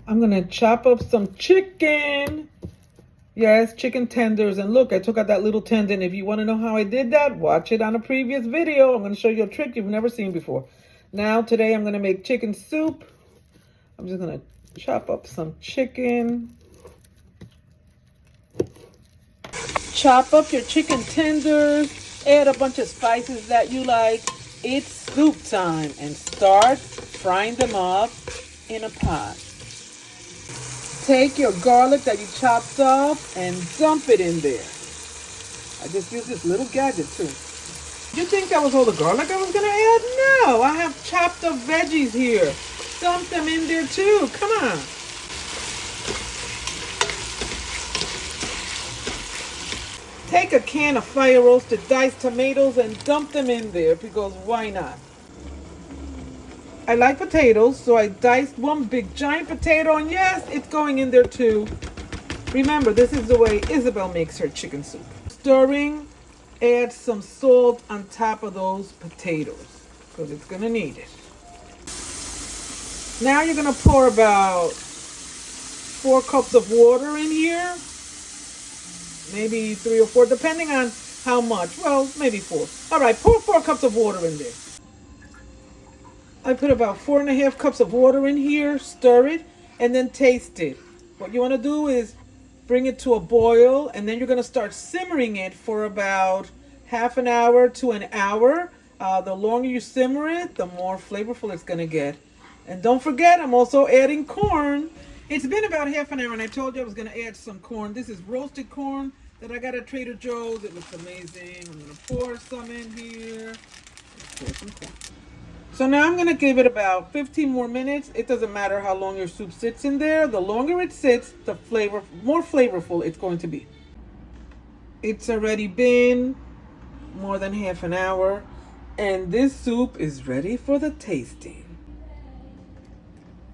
I'm gonna chop up some chicken. Yes, chicken tenders. And look, I took out that little tendon. If you want to know how I did that, watch it on a previous video. I'm going to show you a trick you've never seen before. Now, today I'm going to make chicken soup. I'm just going to chop up some chicken. Chop up your chicken tenders. Add a bunch of spices that you like. It's soup time. And start frying them up in a pot. Take your garlic that you chopped up and dump it in there. I just used this little gadget too. You think that was all the garlic I was going to add? No, I have chopped up veggies here. Dump them in there too. Come on. Take a can of fire roasted diced tomatoes and dump them in there because why not? I like potatoes, so I diced one big giant potato, and yes, it's going in there too. Remember, this is the way Isabel makes her chicken soup. Stirring, add some salt on top of those potatoes, because it's gonna need it. Now you're gonna pour about 4 cups of water in here. Maybe 3 or 4, depending on how much. Well, maybe 4. All right, pour 4 cups of water in there. I put about 4.5 cups of water in here, stir it, and then taste it. What you want to do is bring it to a boil, and then you're going to start simmering it for about half an hour to an hour. The longer you simmer it, the more flavorful it's going to get. And don't forget, I'm also adding corn. It's been about half an hour, and I told you I was going to add some corn. This is roasted corn that I got at Trader Joe's. It looks amazing. I'm going to pour some in here. Let's pour some corn. So now I'm going to give it about 15 more minutes. It doesn't matter how long your soup sits in there. The longer it sits, the more flavorful it's going to be. It's already been more than half an hour, and this soup is ready for the tasting.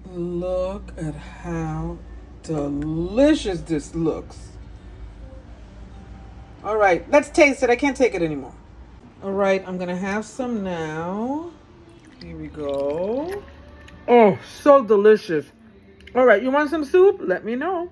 Look at how delicious this looks. All right, let's taste it. I can't take it anymore. All right, I'm going to have some now. Here we go. Oh, so delicious. All right, you want some soup? Let me know.